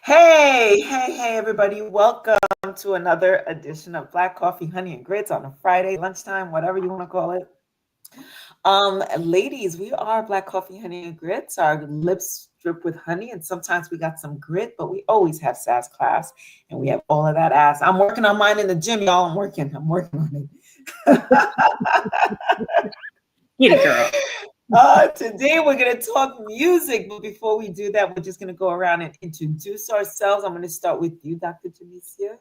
Hey, everybody. Welcome to another edition of Black Coffee, Honey, and Grits on a Friday, lunchtime, whatever you want to call it. Ladies, we are Black Coffee, Honey, and Grits. Our lips drip with honey, and sometimes we got some grit, but we always have sass class, and we have all of that ass. I'm working on mine in the gym, y'all. I'm working on Get it, girl. it. Today we're going to talk music, but before we do that, we're just going to go around and introduce ourselves. I'm going to start with you, Dr. Jamicia.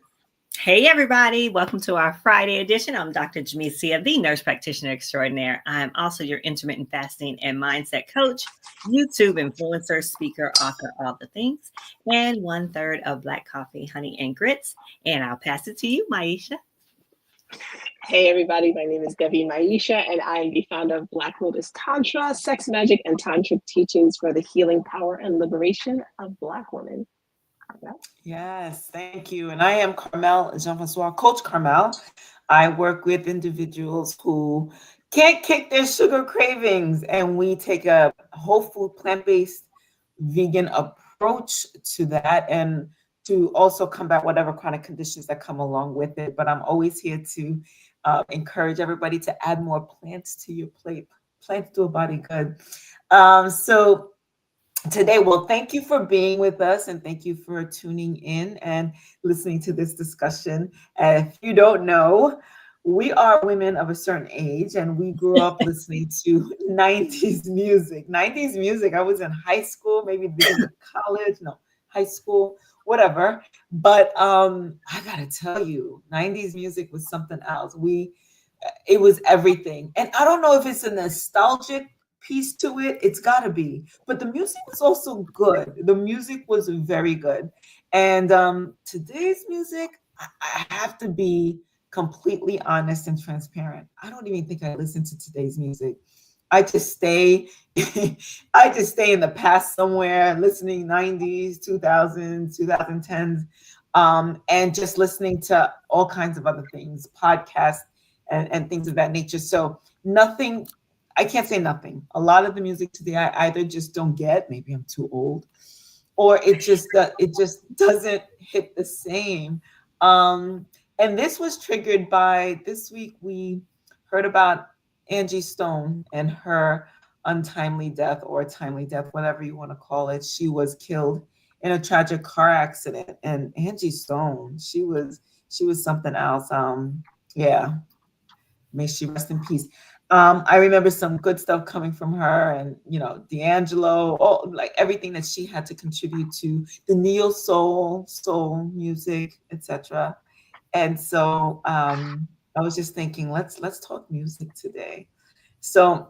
Hey, everybody. Welcome to our Friday edition. I'm Dr. Jamesia, the nurse practitioner extraordinaire. I'm also your intermittent fasting and mindset coach, YouTube influencer, speaker, author, all the things, and 1/3 of Black Coffee, Honey, and Grits. And I'll pass it to you, Maisha. Hey everybody, my name is Devi Maisha, and I am the founder of Black Lotus Tantra, sex magic and tantric teachings for the healing power and liberation of Black women. Yes, thank you. And I am Carmel Jean-Francois, Coach Carmel. I work with individuals who can't kick their sugar cravings, and we take a whole food, plant-based, vegan approach to that, and to also combat whatever chronic conditions that come along with it. But I'm always here to encourage everybody to add more plants to your plate. Plants do a body good. So today, well, thank you for being with us and thank you for tuning in and listening to this discussion. If you don't know, we are women of a certain age and we grew up listening to 90s music. 90s music, I was in high school, maybe the beginning of college, no, high school, whatever. But I gotta tell you, 90s music was something else. It was everything. And I don't know if it's a nostalgic piece to it. It's got to be. But the music was also good. The music was very good. And today's music, I have to be completely honest and transparent. I don't even think I listen to today's music. I just stay I just stay in the past somewhere listening 90s, 2000s, 2010s, and just listening to all kinds of other things, podcasts and things of that nature. So nothing, I can't say nothing. A lot of the music today I either just don't get, maybe I'm too old, or it just doesn't hit the same. And this was triggered by this week we heard about Angie Stone and her untimely death or timely death, whatever you want to call it. She was killed in a tragic car accident. And Angie Stone, she was something else. Yeah, may she rest in peace. I remember some good stuff coming from her, and D'Angelo, all like everything that she had to contribute to the neo soul music, etc. And so I was just thinking, let's talk music today. So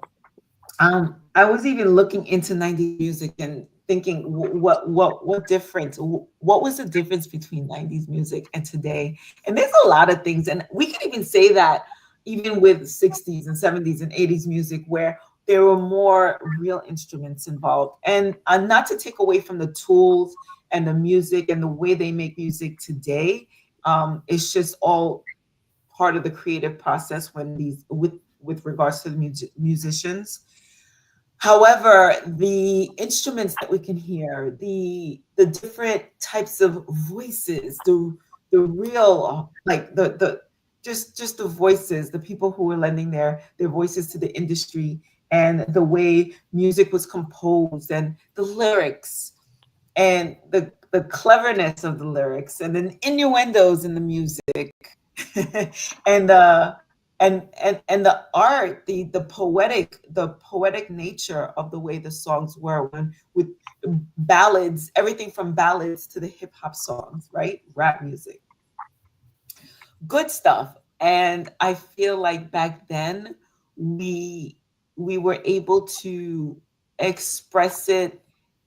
I was even looking into 90s music and thinking what difference, what was the difference between 90s music and today? And there's a lot of things, and we can even say that even with 60s and 70s and 80s music where there were more real instruments involved. And not to take away from the tools and the music and the way they make music today, it's just all part of the creative process when these with regards to the musicians. However, the instruments that we can hear, the different types of voices, the real like the just the voices, the people who were lending their voices to the industry, and the way music was composed, and the lyrics, and the cleverness of the lyrics, and the innuendos in the music, and and the art, the poetic nature of the way the songs were, when with ballads, everything from ballads to the hip hop songs, right? Rap music, good stuff. And I feel like back then we were able to express it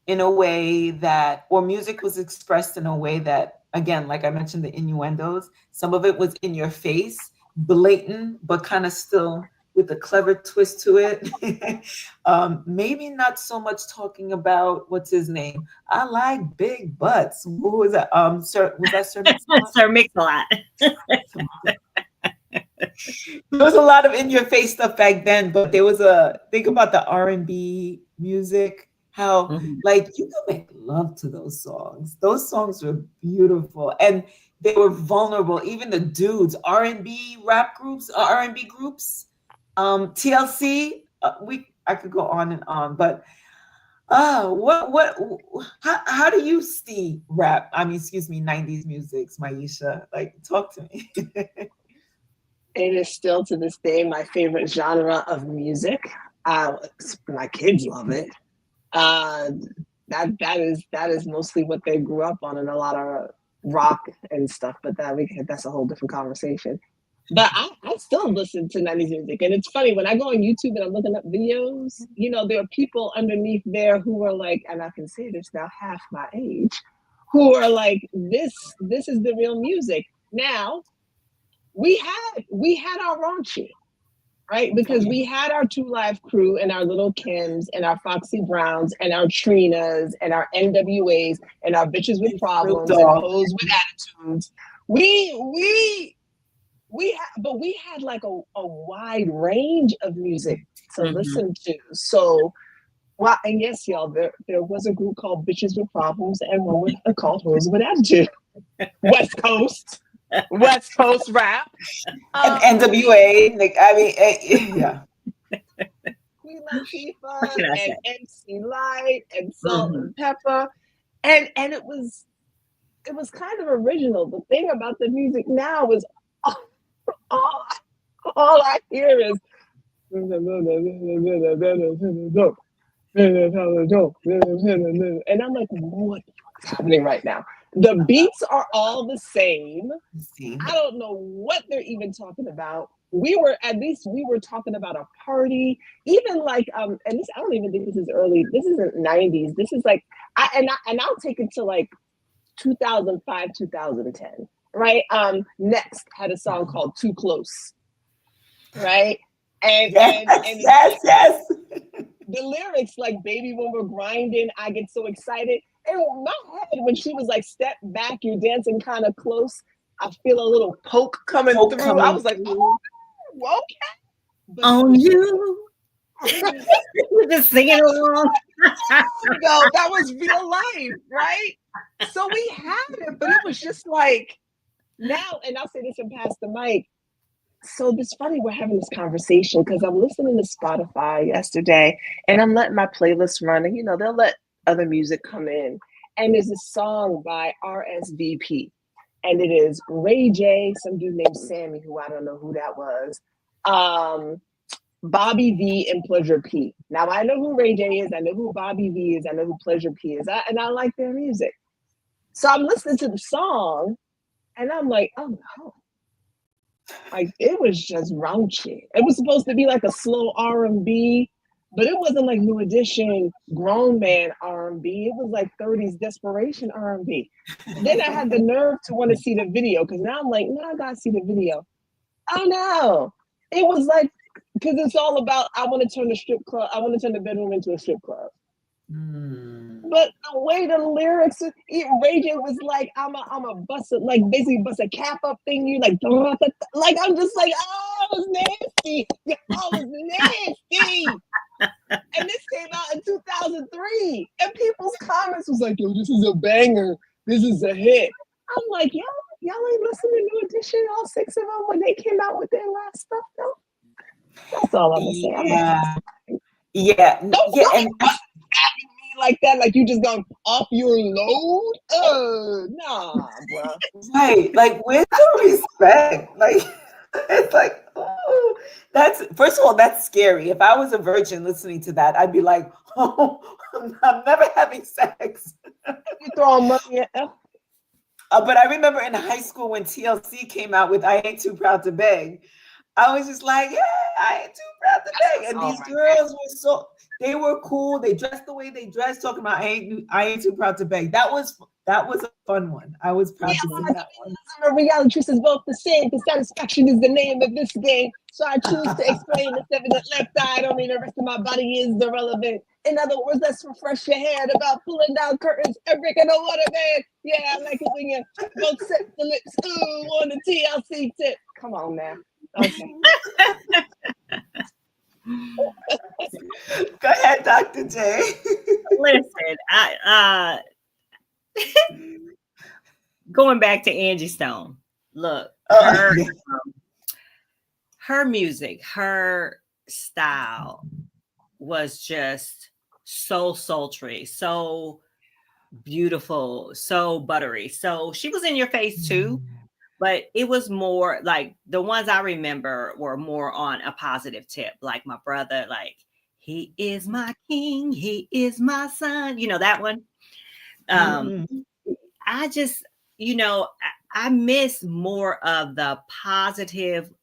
in a way that, or music was expressed in a way that, again, like I mentioned, the innuendos, some of it was in your face, blatant, but kind of still with a clever twist to it. Maybe not so much talking about what's his name. I like big butts. Who was that? Sir, was that Sir Mix-a-Lot? Sir Mix-a-Lot. There was a lot of in your face stuff back then, but there was a think about the R&B music How Mhm. like you can make love to those songs. Those songs were beautiful and they were vulnerable. Even the dudes, R&B rap groups, R&B groups, TLC. I could go on and on, but how do you see rap? I mean, excuse me, 90s music, Maisha? Like, talk to me. It is still to this day my favorite genre of music. My kids love it. Uh, that is mostly what they grew up on, and a lot of rock and stuff. But that's a whole different conversation. But I still listen to 90s music, and it's funny when I go on YouTube and I'm looking up videos. There are people underneath there who are like, and I can say this now, half my age, who are like, this is the real music. Now we had our raunchy, right? Because we had our Two Live Crew and our Little Kims and our Foxy Browns and our Trinas and our NWAs and our bitches with problems and hoes with attitudes. But we had like a wide range of music to listen to. So, well, and yes, y'all, there was a group called Bitches with Problems and one called Hoes with Attitude. West Coast rap. And NWA, like I mean, yeah. Queen Latifah and MC Light and Salt and Pepper, and it was kind of original. The thing about the music now is all I hear is and I'm like, what is happening right now? The beats are all the same. I don't know what they're even talking about. We were talking about a party, even like and this, I don't even think this is early. This isn't 90s. This is like I'll take it to like 2005, 2010, right? Next had a song called Too Close, right? And yes. The lyrics like, baby, when we're grinding, I get so excited. And my head, when she was like, step back, you're dancing kind of close, I feel a little poke coming through. I was like, oh, okay. But on you. We're just singing along. No, that was real life, right? So we had it, but it was just like now, and I'll say this and pass the mic. So it's funny we're having this conversation because I'm listening to Spotify yesterday and I'm letting my playlist run, and they'll let other music come in. And there's a song by RSVP, and it is Ray J, some dude named Sammy, who I don't know who that was, Bobby V, and Pleasure P. Now I know who Ray J is, I know who Bobby V is, I know who Pleasure P is, and I like their music. So I'm listening to the song and I'm like, oh no. Like, it was just raunchy. It was supposed to be like a slow R&B, but it wasn't like New Edition grown man R&B. It was like 30s desperation R&B. Then I had the nerve to want to see the video, because now I'm like, no, I gotta see the video. Oh no. It was like, because it's all about, I want to turn the bedroom into a strip club. But the way the lyrics, Ray J was like, I'm a bust it, like basically bust a cap up thing. You like I'm just like, oh, it was nasty. Oh, it was nasty. And this came out in 2003, and people's comments was like, yo, this is a banger. This is a hit. I'm like, y'all ain't listening to New Edition, all six of them, when they came out with their last stuff, though. That's all I'm gonna say. Yeah. And like that, like you just gone off your load? Nah, bro. Right, like where's the respect? Like it's like, oh, that's first of all, that's scary. If I was a virgin listening to that, I'd be like, oh, I'm never having sex. You throwing money at them? But I remember in high school when TLC came out with "I Ain't Too Proud to Beg," I was just like, yeah, I ain't too proud to beg. And these girls were they were cool. They dressed the way they dressed, talking about I ain't too proud to beg. That was a fun one. I was proud to sing that one. The reality is both the same. The satisfaction is the name of this game. So I choose to explain the 7 left eye. I don't mean the rest of my body is irrelevant. In other words, let's refresh your head about pulling down curtains and breaking the water, man. Yeah, I like it when you both set the lips on the TLC tip. Come on now. Okay. Go ahead, Dr. J. Listen, going back to Angie Stone. Look, Oh, yeah. her music, her style was just so sultry, so beautiful, so buttery. So she was in your face too, but it was more like the ones I remember were more on a positive tip. Like my brother, like, he is my king, he is my son. You know that one. Mhm. I just, I miss more of the positive,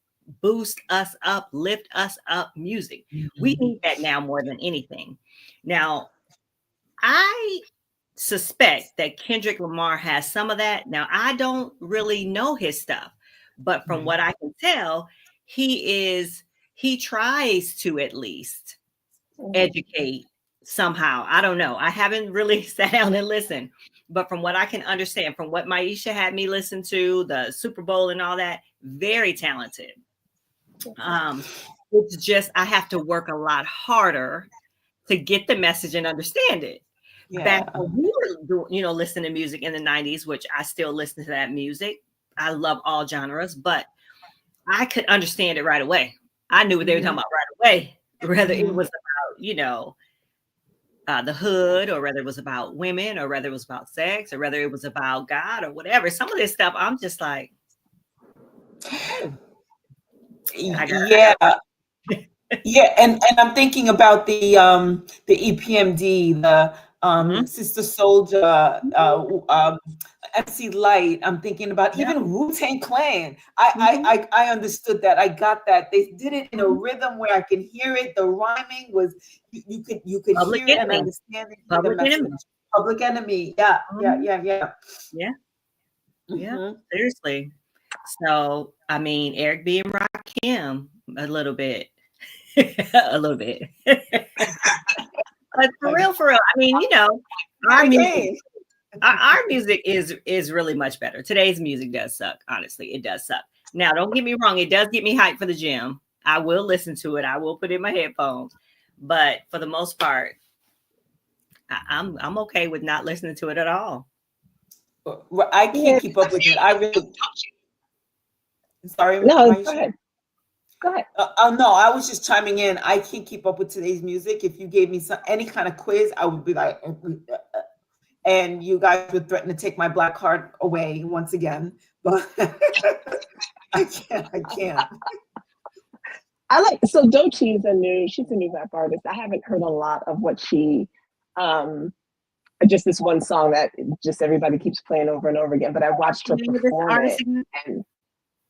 boost us up, lift us up music. We need that now more than anything. Now, I suspect that Kendrick Lamar has some of that. Now, I don't really know his stuff, but from what I can tell, he tries to at least educate somehow. I don't know. I haven't really sat down and listened, but from what I can understand, from what Maisha had me listen to, the Super Bowl and all that, very talented. It's just I have to work a lot harder to get the message and understand it. Back Yeah. when we were, listening to music in the 90s, which I still listen to that music. I love all genres, but I could understand it right away. I knew what they were talking about right away, whether it was about, the hood, or whether it was about women, or whether it was about sex, or whether it was about God or whatever. Some of this stuff, I'm just like, oh, I Yeah. got Yeah, and I'm thinking about the EPMD, the Mhm. Sister Soldier, MC Light. I'm thinking about Yep. even Wu-Tang Clan. Mhm. I understood that. I got that. They did it in a Mhm. rhythm where I can hear it. The rhyming was you could Public hear it and Enemy. understand it, hear the Public Enemy. message. Public Enemy. Yeah, yeah, Mhm. yeah, yeah. Yeah. Yeah. Mhm. Seriously. So, I mean, Eric B. and Rakim, a little bit. A little bit. But for real, I mean, our music Again. our music is really much better. Today's music does suck. Honestly, it does suck. Now, don't get me wrong, it does get me hyped for the gym. I will listen to it. I will put in my headphones. But for the most part, I'm okay with not listening to it at all. I Yeah. can't keep up with it. I really sorry, No, go Maisha. ahead. Go ahead. No, I was just chiming in. I can't keep up with today's music. If you gave me any kind of quiz, I would be like, and you guys would threaten to take my black card away once again. But I can't. I can't. I like so Doechii is she's a new rap artist. I haven't heard a lot of what she just this one song that just everybody keeps playing over and over again. But I watched her Name of this perform artist it, again? and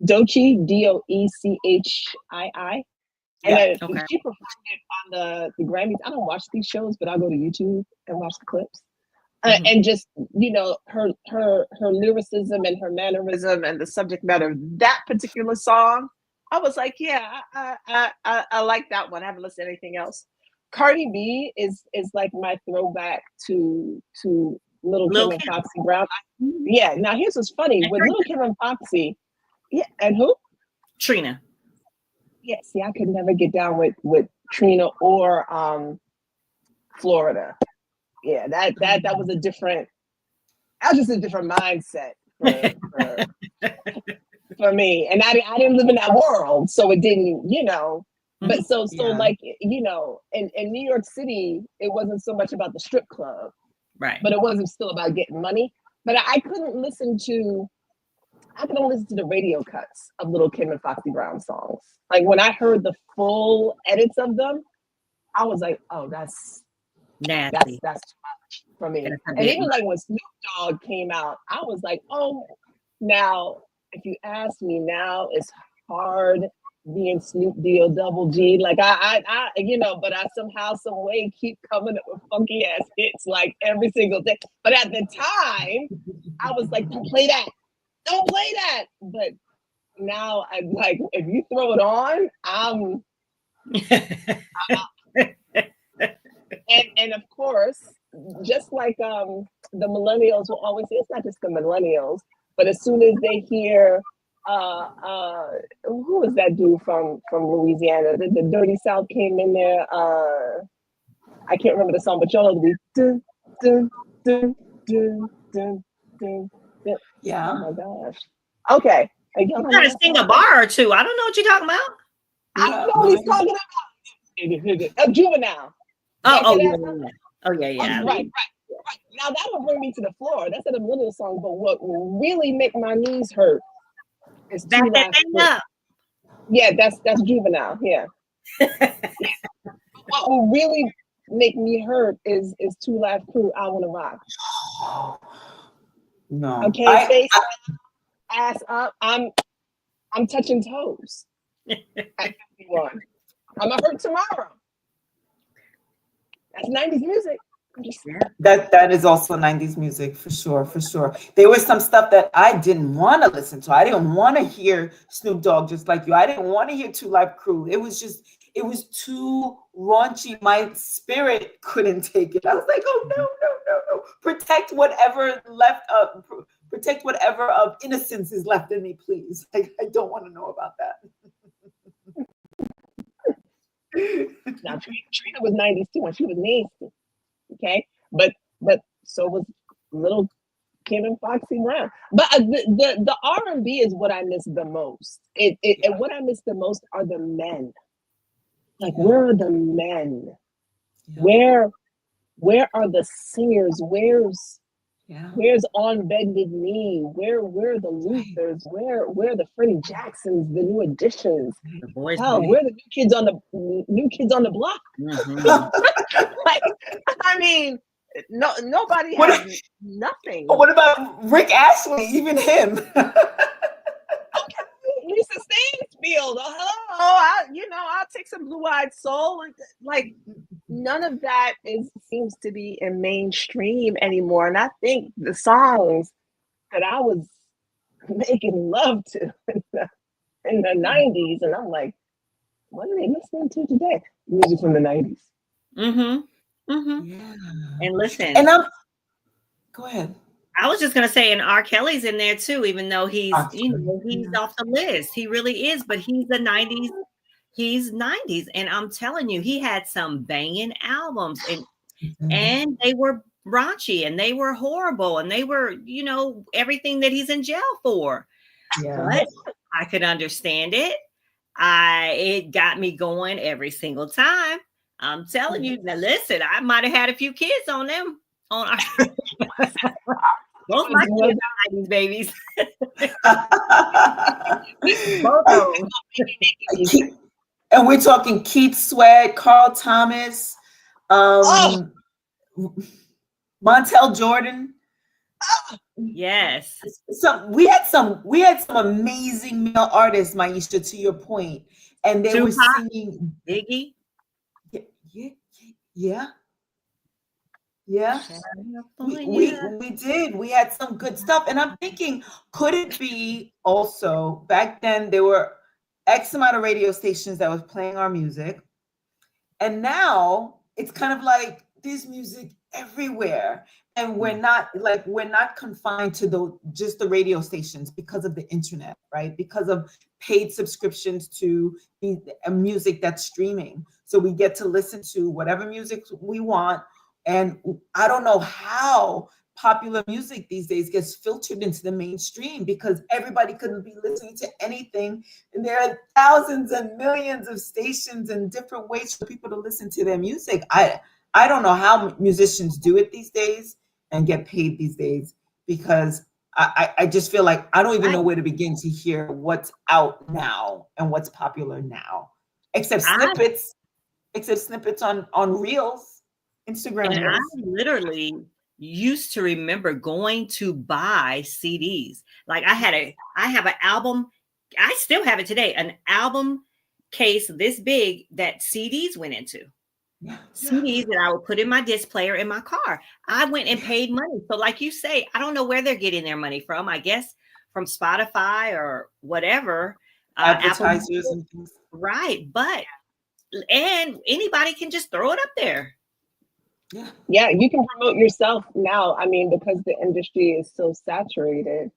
Doechii, Doechii, and Yeah. Okay. she performed it on the Grammys. I don't watch these shows, but I'll go to YouTube and watch the clips. Mhm. And just her lyricism and her mannerism and the subject matter of that particular song, I was like, yeah, I like that one. I haven't listened to anything else. Cardi B is like my throwback to Little Lil' Kim and Kim. Foxy Brown. Mhm. Yeah, now here's what's funny And with Little Kim and Foxy. Yeah, and who? Trina. Yeah, see, I could never get down with Trina or Florida. Yeah, that was a different. That was just a different mindset for me, and I didn't live in that world, so it didn't. But so Yeah. like in New York City, it wasn't so much about the strip club, Right. but it wasn't still about getting money. But I couldn't listen to the radio cuts of Little Kim and Foxy Brown songs. Like when I heard the full edits of them, I was like, oh, that's Nasty. too much for me. That's a And bit even much. like when Snoop Dogg came out, I was like, oh, now if you ask me now, it's hard being Snoop D-O double G. Like I but I somehow, some way keep coming up with funky ass hits like every single day. But at the time, I was like, don't play that. Don't play that. But now I'm like, if you throw it on, I'm and of course, just like the millennials will always say, it's not just the millennials, but as soon as they hear who was that dude from Louisiana? The Dirty South came in there. I can't remember the song, but y'all know the dun, dun, dun, dun, dun, dun, dun. Yeah. Oh my gosh. Okay. You gotta sing a bar or two. I don't know what you're talking about. I know what he's talking about. Juvenile. Oh yeah. Right. Now that will bring me to the floor. That's a little song, but what will really make my knees hurt is Back Two that Live thing Crew. up. Yeah, that's Juvenile. Yeah. What will really make me hurt is Two Live Crew. I Wanna Rock. No. Okay, face ass up. I'm touching toes at 51. I'm gonna hurt tomorrow. That's 90s music. That is also 90s music for sure. There was some stuff that I didn't want to listen to. I didn't want to hear Snoop Dogg just like you. I didn't want to hear Two Live Crew. It was too raunchy. My spirit couldn't take it. I was like, oh no. Protect whatever of innocence is left in me, please. Like, I don't want to know about that. Now Trina was 90s too, and she was nasty. Okay, but so was little Kim and Foxy Brown. But the R&B is what I miss the most. And what I miss the most are the men. Like, where are the men? Yeah. Where are the singers? Where's On Bended Knee? Where are the Luthers? Where are the Freddie Jacksons? The New Additions? Hell, where are the new kids on the block? Mm-hmm. Like, I mean, nobody has nothing. What about Rick Astley? Even him. Lisa Stansfield. I'll take some Blue Eyed Soul. Like, none of that seems to be in mainstream anymore. And I think the songs that I was making love to in the 90s, and I'm like, what are they listening to today? Music from the 90s. Mm-hmm. Mm-hmm. Yeah. And listen. Go ahead. I was just gonna say, and R. Kelly's in there too, even though he's off the list. He really is, but he's the 90s. He's 90s, and I'm telling you, he had some banging albums, and they were raunchy, and they were horrible, and they were, everything that he's in jail for. Yeah. But I could understand it. It got me going every single time. I'm telling you. Now, listen, I might have had a few kids on them. Both my kids are 90s babies. Both of them. And we're talking Keith Sweat, Carl Thomas, Montel Jordan. Yes. We had some amazing male artists, Maisha, to your point. And they were singing Biggie. Yeah. We did. We had some good stuff. And I'm thinking, could it be also back then there were X amount of radio stations that was playing our music. And now it's kind of like there's music everywhere. And we're not confined to just the radio stations because of the internet, right? Because of paid subscriptions to the music that's streaming. So we get to listen to whatever music we want. And I don't know how popular music these days gets filtered into the mainstream because everybody couldn't be listening to anything. And there are thousands and millions of stations and different ways for people to listen to their music. I don't know how musicians do it these days and get paid these days because I just feel like I don't even know where to begin to hear what's out now and what's popular now, except snippets on Reels, Instagram. And I literally used to remember going to buy CDs. Like I have an album. I still have it today. An album case this big that CDs went into. CDs that I would put in my disc player in my car. I went and paid money. So like you say, I don't know where they're getting their money from. I guess from Spotify or whatever. Advertisers and things. Right. And anybody can just throw it up there. Yeah, you can promote yourself now. I mean, because the industry is so saturated.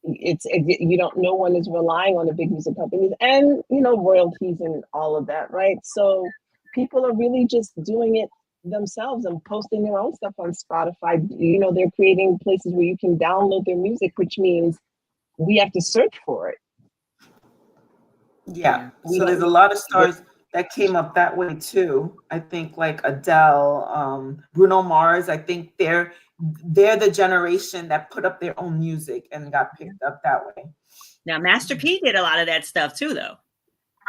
You don't. No one is relying on the big music companies and royalties and all of that, right? So people are really just doing it themselves and posting their own stuff on Spotify. They're creating places where you can download their music, which means we have to search for it. Yeah. So there's a lot of stars that came up that way too. I think like Adele, Bruno Mars. I think they're the generation that put up their own music and got picked up that way. Now, Master P did a lot of that stuff too, though.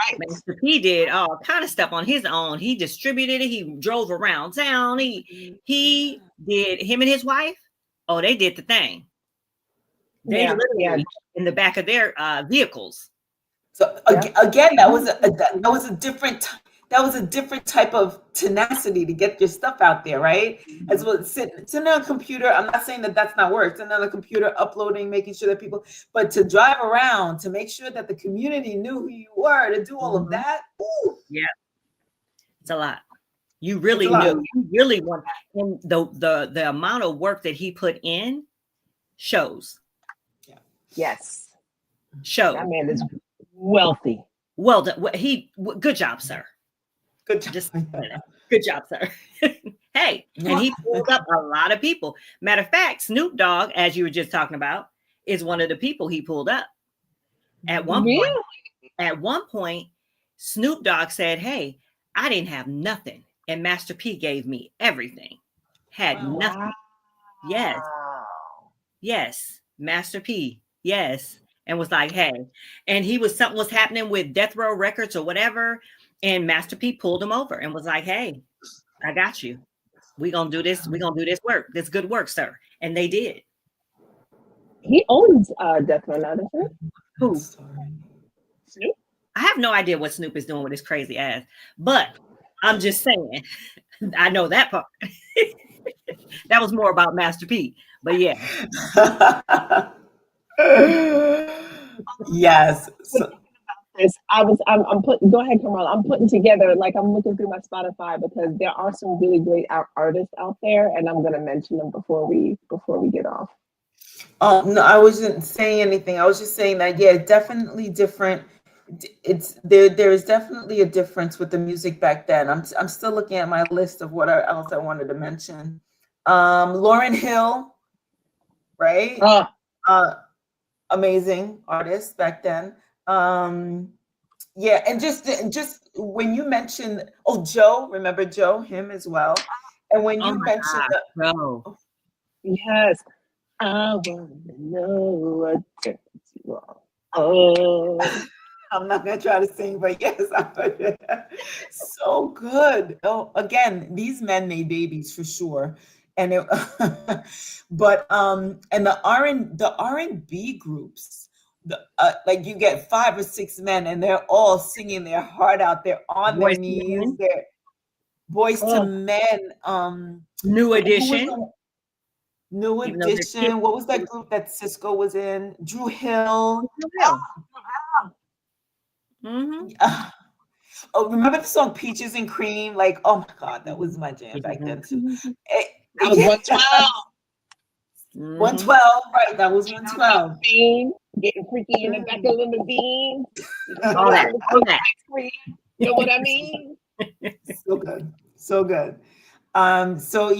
Right. Master P did all kind of stuff on his own. He distributed it. He drove around town. He did, him and his wife. Oh, they did the thing. They literally in the back of their vehicles. So again, that was a different type of tenacity to get your stuff out there, right? As well, sitting on a computer. I'm not saying that that's not work. Sitting on a computer, uploading, making sure that people, but to drive around, to make sure that the community knew who you were, to do all of that. Ooh. Yeah, it's a lot. You really knew. You really want, and the amount of work that he put in shows. Yeah. Yes. Shows. That man is wealthy. Well, good job, sir. Good job. Good job, sir. Hey, and he pulled up a lot of people. Matter of fact, Snoop Dogg, as you were just talking about, is one of the people he pulled up. At one point, Snoop Dogg said, "Hey, I didn't have nothing, and Master P gave me everything. Had nothing." Yes. Yes. Master P. Yes. And was like, hey, and something was happening with Death Row Records or whatever. And Master P pulled him over and was like, hey, I got you. We're going to do this. We're going to do this work. This good work, sir. And they did. He owns Death Row now, doesn't he? Who? Snoop? I have no idea what Snoop is doing with his crazy ass, but I'm just saying, I know that part. That was more about Master P, but yeah. Yes. So, I'm putting. Go ahead, Kamala. I'm putting together, like, I'm looking through my Spotify because there are some really great artists out there, and I'm going to mention them before we get off. No, I wasn't saying anything. I was just saying that definitely different. It's there is definitely a difference with the music back then. I'm still looking at my list of what else I wanted to mention. Lauryn Hill, right? Amazing artist back then. And just when you mentioned, Joe, remember Joe, him as well. And when you mentioned Joe. Yes, I want to know what turns you on. Oh, I'm not gonna try to sing, but yes, I heard it. So good. Oh, again, these men made babies for sure. And but and the R&B groups, like you get 5 or 6 men and they're all singing their heart out. They're on their knees. They're Boys to Men. New Edition. New Edition. What was that group that Cisco was in? Dru Hill. Oh, remember the song Peaches and Cream? Like, oh my God, that was my jam back then too. That was 112. 112, right? That was 112. Getting freaky in the back of the limousine. All that. You know what I mean? So good. So good. So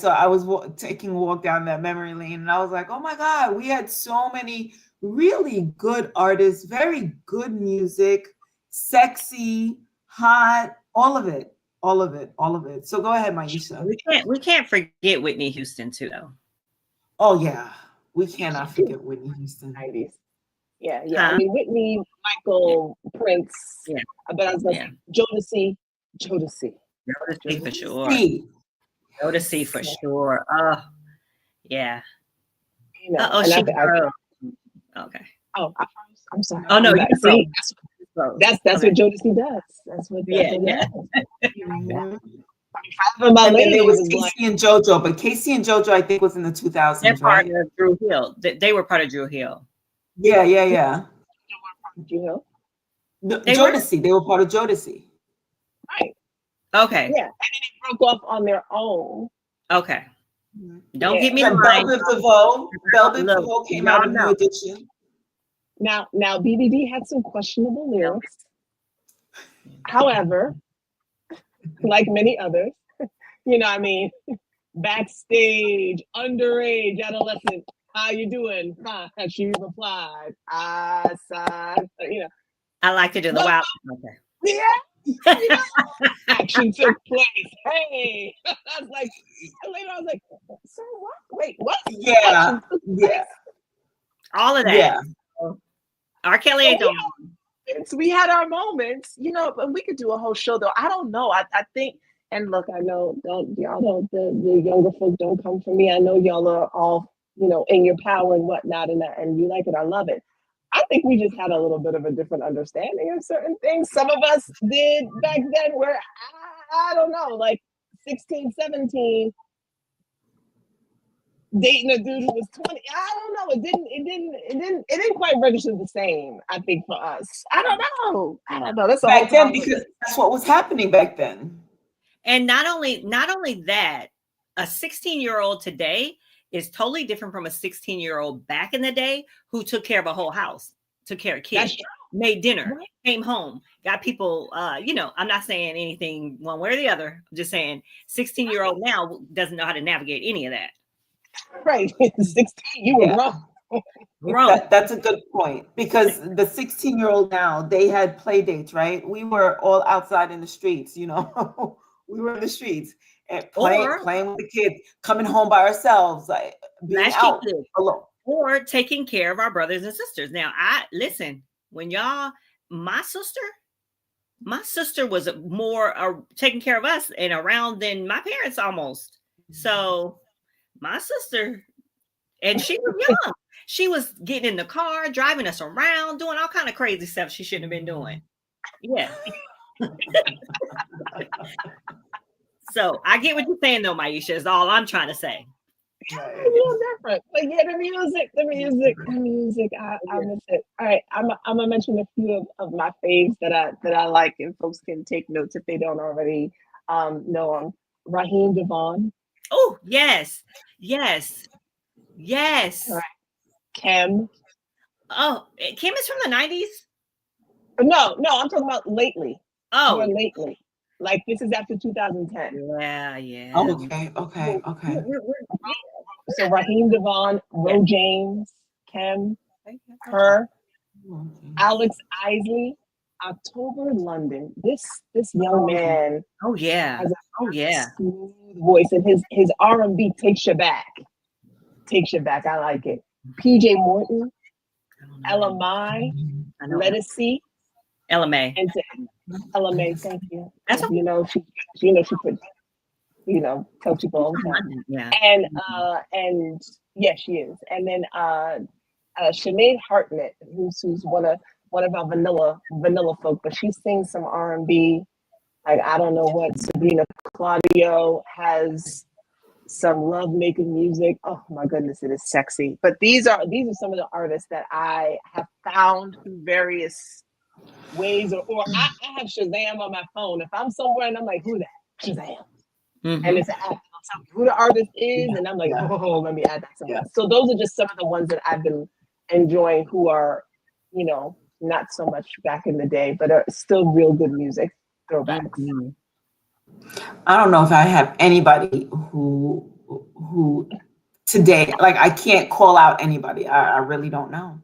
I was taking a walk down that memory lane and I was like, oh my God, we had so many really good artists, very good music, sexy, hot, all of it. So go ahead, Maisha. We can't forget Whitney Houston too, though. Oh yeah, we cannot forget Whitney Houston. 90s. Yeah. I mean, Whitney, Michael, Prince. Yeah. But I was like, Jodeci. Jodeci for sure. Jodeci for sure. Oh, yeah. She broke. Okay. Oh, I'm sorry. Oh no, that's what Jodeci does. That's what. And then there was Casey and JoJo, but Casey and JoJo, I think, was in the 2000s. They're part of Dru Hill. They were part of Dru Hill. Yeah. Dru Hill. No, Jodeci. They were part of Jodeci. Right. Okay. Yeah, and then they broke off on their own. Okay. Don't get me And lying. Belle Biv DeVoe. Belle Biv Look, DeVoe came out y'all of know. New Edition. Now BBD had some questionable lyrics. However, like many others, you know what I mean, backstage, underage, adolescent, how you doing? Fine. She replied, I sighed, you know. I like to do the Well, wild. Okay. Yeah, you know, action took place. Hey, I was like, and later I was like, so what? Wait, what? Yeah, Action took place? yeah, All of that. yeah. R. Kelly ain't doing. So we had our moments, you know, but we could do a whole show though. I don't know. I think, and look, I know y'all don't, the younger folk don't come for me. I know y'all are all, you know, in your power and whatnot, and you like it. I love it. I think we just had a little bit of a different understanding of certain things. Some of us did back then where I don't know, like 16, 17, dating a dude who was 20. I don't know. It didn't quite register the same, I think, for us. I don't know. That's a whole Back then, time. because that's what was happening back then. And not only that, a 16-year-old today is totally different from a 16-year-old back in the day who took care of a whole house, took care of kids, made dinner, came home, got people, you know, I'm not saying anything one way or the other. I'm just saying 16-year-old now doesn't know how to navigate any of that. Right. 16, you were grown. That's a good point, because the 16-year-old now, they had play dates, right? We were all outside in the streets, you know. We were in the streets and playing with the kids, coming home by ourselves, like being out alone. Or taking care of our brothers and sisters. Now, listen, when my sister was more taking care of us and around than my parents almost. So my sister, and she was young. She was getting in the car, driving us around, doing all kind of crazy stuff she shouldn't have been doing. Yeah. So I get what you're saying, though, Maisha, is all I'm trying to say. Right. A little different. But yeah, the music, I miss it. All right, I'm gonna mention a few of my faves that I like, and folks can take notes if they don't already know them. Raheem DeVaughn. Oh, yes. Right. Kim. Oh, Kim is from the 90s? No, I'm talking about lately. Oh. More lately. Like this is after 2010. Yeah. Okay. So Raheem DeVaughn, Ro James, Kim, her, Alex Isley, October London. This young man. Oh yeah. Has a smooth voice, and his R&B takes you back. I like it. PJ Morton, Ella Mai, Lettucey, Ella Mai. And Ella Mai, thank you. That's she could, tell people all the time. Yeah. And yeah, she is. And then Sinead Hartnett, who's one of our vanilla folk, but she sings some R&B. Like I don't know what. Sabrina Claudio has some love-making music. Oh my goodness, it is sexy. But these are some of the artists that I have found through various ways, or I have Shazam on my phone. If I'm somewhere and I'm like, who that? Shazam. Mm-hmm. And it's an app. It'll tell me who the artist is, and I'm like, oh, let me add that somewhere. So those are just some of the ones that I've been enjoying, who are, not so much back in the day, but are still real good music throwbacks. Mm-hmm. I don't know if I have anybody who today, like I can't call out anybody. I really don't know.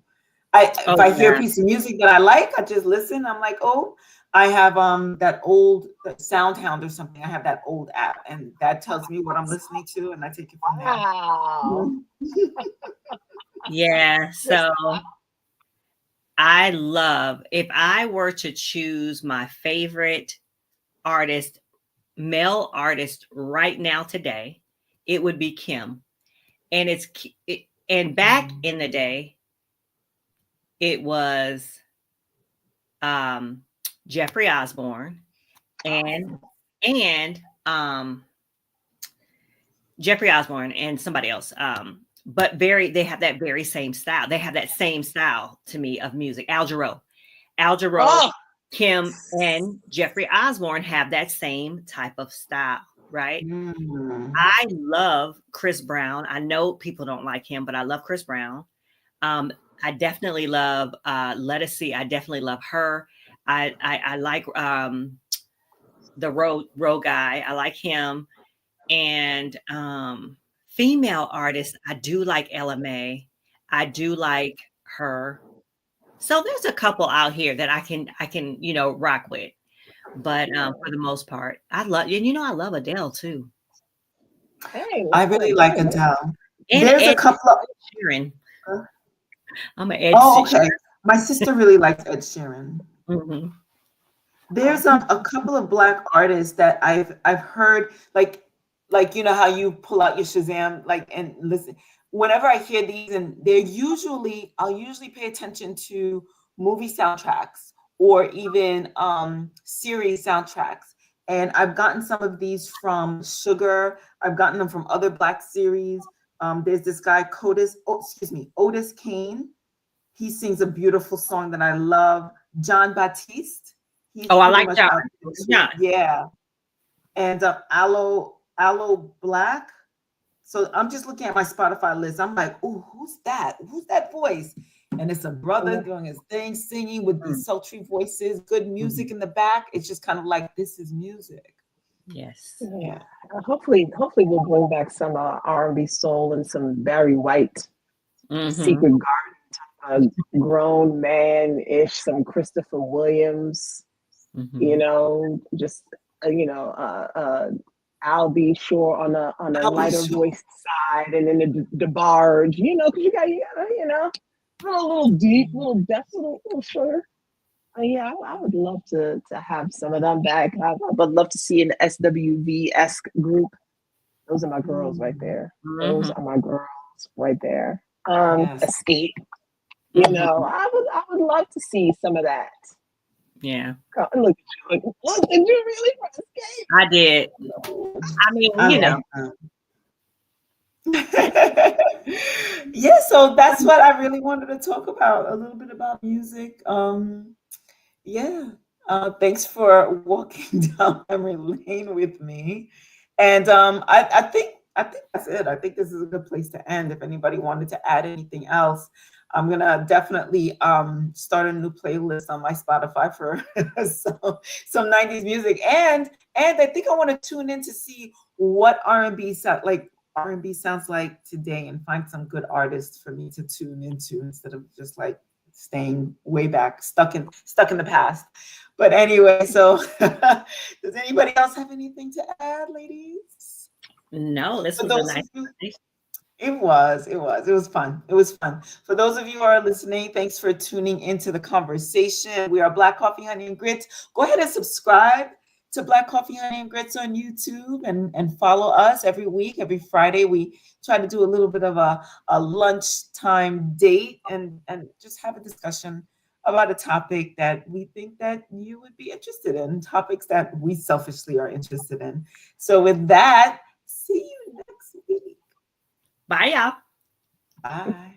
If I hear a piece of music that I like, I just listen. I'm like, oh, I have that SoundHound or something. I have that old app, and that tells me what I'm listening to, and I take it from there. Wow. Yeah. So I love, if I were to choose my favorite artist, male artist right now today, it would be Kim. And and back in the day, it was Jeffrey Osborne and Jeffrey Osborne and somebody else. But they have that very same style. They have that same style to me of music. Al Jarreau, Kim and Jeffrey Osborne have that same type of style. right? Mm. I love Chris Brown. I know people don't like him, but I love Chris Brown. I definitely love Lettucey. I definitely love her. I like the road guy. I like him. And female artists, I do like Ella May. I do like her. So there's a couple out here that I can rock with. But for the most part, I love, and I love Adele too. Hey, I really like Adele. Adele. And There's a Ed couple of. Sheeran. Huh? I'm an Ed Oh, Sheeran. okay. My sister really likes Ed Sheeran. Mm-hmm. There's a couple of Black artists that I've heard, like you know how you pull out your Shazam and listen. Whenever I hear these, and I'll usually pay attention to movie soundtracks or even series soundtracks. And I've gotten some of these from Sugar. I've gotten them from other Black series. There's this guy Otis Kane. He sings a beautiful song that I love. John Baptiste. He's Oh, I pretty like much John. out there too. John. Yeah. And Aloe Black. So I'm just looking at my Spotify list. I'm like, oh, who's that? Who's that voice? And it's a brother doing his thing, singing with these sultry voices, good music in the back. It's just kind of like, this is music. Yes. Yeah. Hopefully we'll bring back some R&B soul and some Barry White, Secret Garden, grown man-ish, some Christopher Williams, just I'll be sure on a lighter voiced side, and then the DeBarge, because you gotta, a little deep, a little depth, a little shorter. Yeah, I would love to have some of them back. I would love to see an SWV-esque group. Those are my girls right there. Those are my girls right there. Yes. Escape. I would love to see some of that. Yeah. Look at you. Look, did you really Escape? I did. I mean, Yeah, so that's what I really wanted to talk about, a little bit about music. Thanks for walking down memory lane with me. And I think that's it. I think this is a good place to end. If anybody wanted to add anything else, I'm gonna definitely start a new playlist on my Spotify for some 90s music. And I think I want to tune in to see what R&B sounds like today, and find some good artists for me to tune into instead of just like staying way back, stuck in the past. But anyway, so does anybody else have anything to add, ladies? No, this was a nice conversation. It was fun. It was fun. For those of you who are listening, thanks for tuning into the conversation. We are Black Coffee, Honey, and Grits. Go ahead and subscribe to Black Coffee, Honey, and Grits on YouTube, and follow us every week. Every Friday, we try to do a little bit of a lunchtime date and just have a discussion about a topic that we think that you would be interested in, topics that we selfishly are interested in. So with that, see you next week. Bye, y'all. Bye.